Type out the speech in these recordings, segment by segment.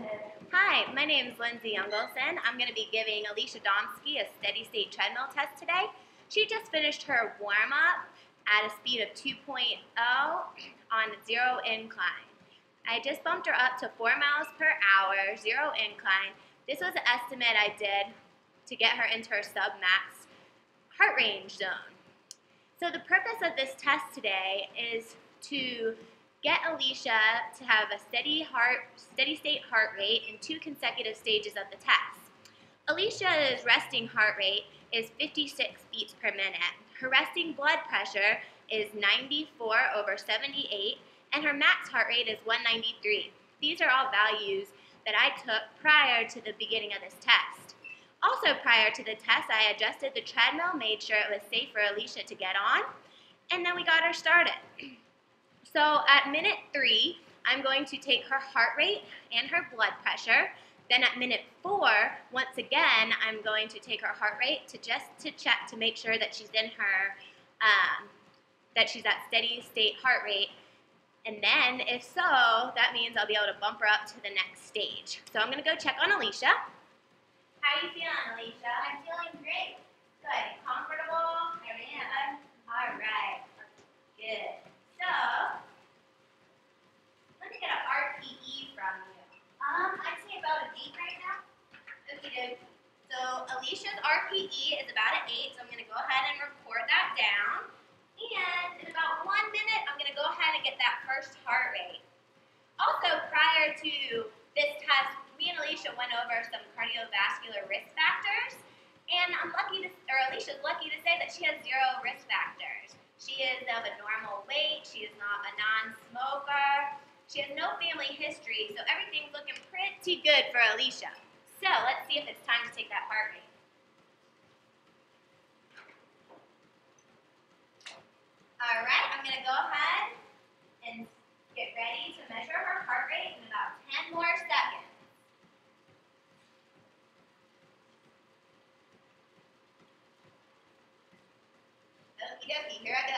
Hi, my name is Lindsey Youngelson. I'm going to be giving Alicia Domsky a steady state treadmill test today. She just finished her warm-up at a speed of 2.0 on a 0 incline. I just bumped her up to 4 miles per hour, 0 incline. This was an estimate I did to get her into her sub-max heart range zone. So the purpose of this test today is to get Alicia to have a steady state heart rate in 2 consecutive stages of the test. Alicia's resting heart rate is 56 beats per minute. Her resting blood pressure is 94/78, and her max heart rate is 193. These are all values that I took prior to the beginning of this test. Also prior to the test, I adjusted the treadmill, made sure it was safe for Alicia to get on, and then we got her started. So at minute 3, I'm going to take her heart rate and her blood pressure. Then at minute 4, once again, I'm going to take her heart rate to check to make sure that she's in her, that she's at steady state heart rate. And then, if so, that means I'll be able to bump her up to the next stage. So I'm going to go check on Alicia. How are you feeling, Alicia? I'm feeling great. Good. Comfortable? I am. All right. Good. So, let me get an RPE from you. I'd say about an 8 right now. Okie dokie. So, Alicia's RPE is about an 8, so I'm going to go ahead and record that down. And in about 1 minute, I'm going to go ahead and get that first heart rate. Also, prior to this test, me and Alicia went over some cardiovascular risk factors. And Alicia's lucky to say that she has 0 risk factors. She is of a normal weight, she is not a non-smoker, she has no family history, so everything's looking pretty good for Alicia. So let's see if it's time to take that heart rate. All right, I'm going to go ahead and get ready to measure her heart rate in about 10 more seconds. Okie dokie, here I go.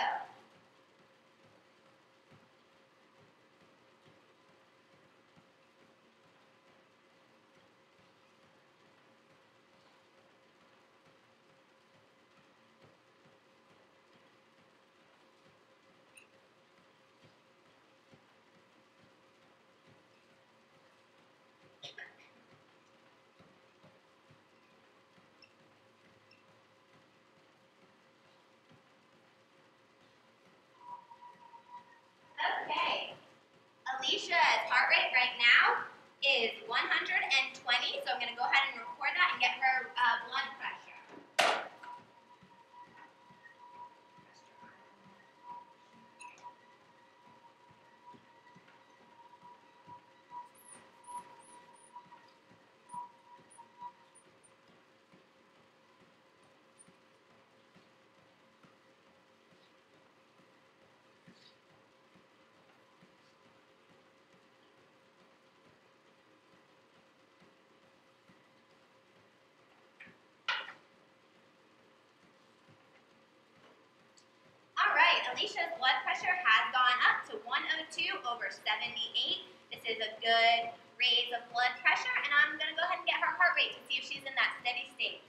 Okay, Alicia's heart rate right now is 120, so I'm going to go ahead and record that and get her blood pressure. Alicia's blood pressure has gone up to 102/78. This is a good raise of blood pressure, and I'm going to go ahead and get her heart rate to see if she's in that steady state.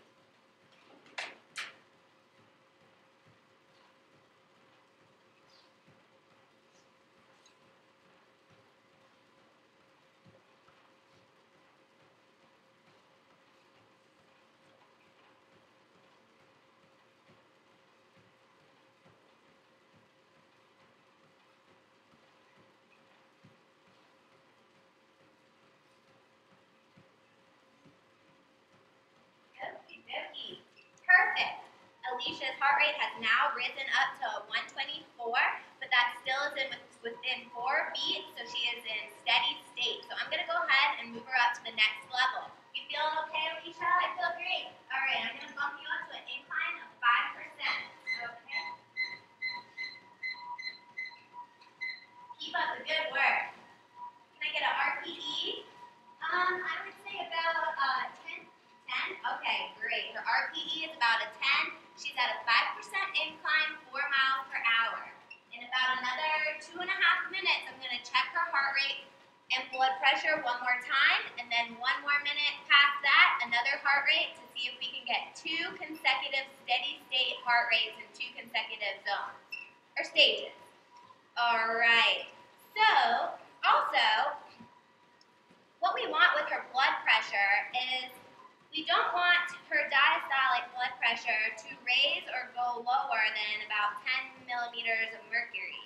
Perfect. Alicia's heart rate has now risen up to 124, but that still is within 4 beats, so she is in steady state. So I'm going to go ahead and move her up to the next level. You feeling okay, Alicia? I feel great. All right, I'm going to bump you up to an incline of 5%. Okay. Keep up the good work. Can I get an RPE? I would say about 10. 10? Okay, great. Her RPE is about a 10. She's at a 5% incline, 4 miles per hour. In about another 2.5 minutes, I'm going to check her heart rate and blood pressure one more time, and heart rate to see if we can get 2 consecutive steady state heart rates in 2 consecutive zones, or stages. All right, so also, what we want with her blood pressure is we don't want her diastolic blood pressure to raise or go lower than about 10 millimeters of mercury.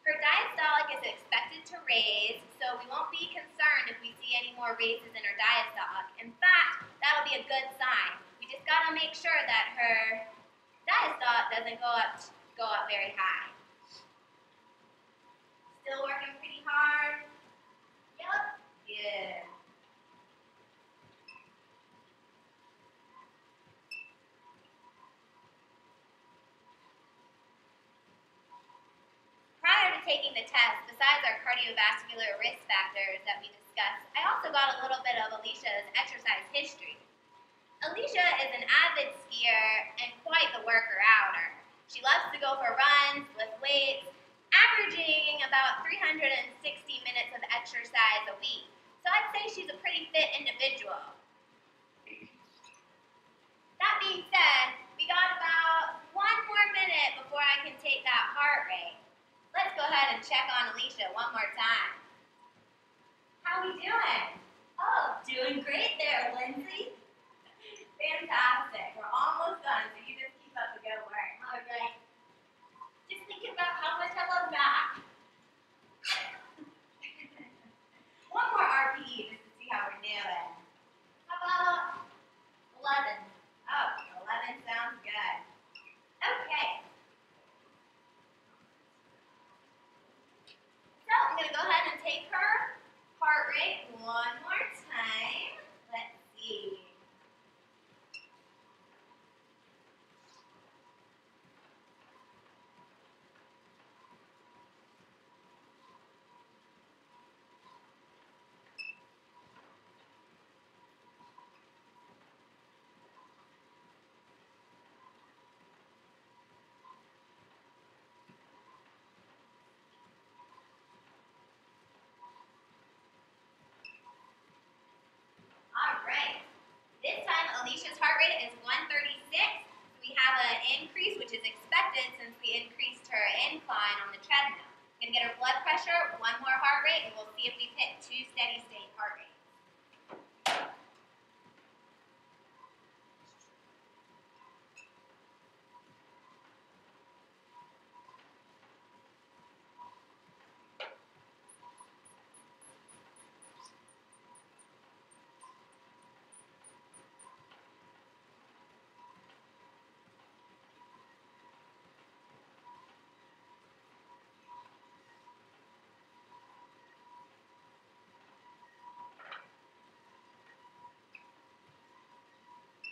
Her diastolic is expected to raise, so we won't be concerned if we see any more raises in her diastolic. In fact, that'll be a good sign. We just gotta make sure that her diastolic doesn't go up very high. Still working pretty hard? Yep. Good. Prior to taking the test, besides our cardiovascular risk factors that we discussed, I also got a little bit of Alicia's exercise history. Alicia is an avid skier and quite the worker-outer. She loves to go for runs, lift weights, averaging about 360 minutes of exercise a week. So I'd say she's a pretty fit individual. That being said, we got about 1 more minute before I can take that heart rate. Let's go ahead and check on Alicia one more time. How are we doing? Oh, doing great there, Lindsey. Fantastic. We're almost done, so you just keep up the good work. All right. Just thinking about how much I love math. One more RPE just to see how we're doing. How about 11? Oh, 11 sounds good. Okay. So I'm going to go ahead and take her heart rate one more time. Let's see. All right. This time, Alicia's heart rate is 136. We have an increase, which is expected since we increased her incline on the treadmill. I'm going to get her blood pressure, 1 more heart rate, and we'll see if we've hit 2 steady state heart rates.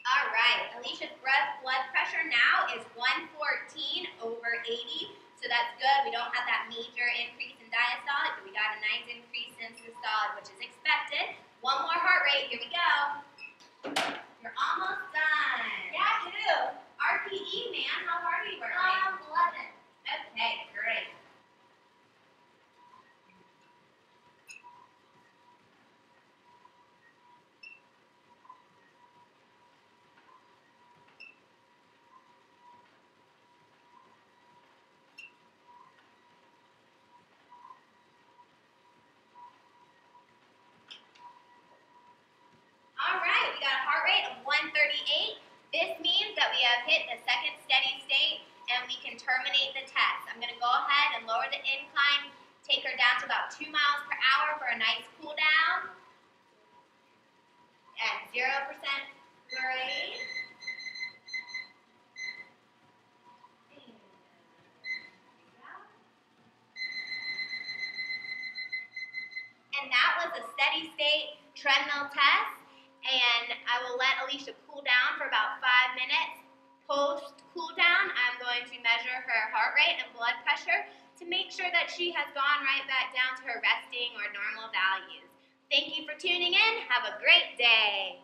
All right, Alicia's blood pressure now is 114/80, so that's good. We don't have that major increase in diastolic, but we got a nice increase in systolic, which is expected. 1 more heart rate, here we go. You're almost done. Yahoo! RPE, man, how hard are you working? 11. Okay, great. All right, we got a heart rate of 138. This means that we have hit the second steady state and we can terminate the test. I'm going to go ahead and lower the incline, take her down to about 2 miles per hour for a nice cool down. At 0% grade. And that was a steady state treadmill test. And I will let Alicia cool down for about 5 minutes. Post cool down, I'm going to measure her heart rate and blood pressure to make sure that she has gone right back down to her resting or normal values. Thank you for tuning in. Have a great day.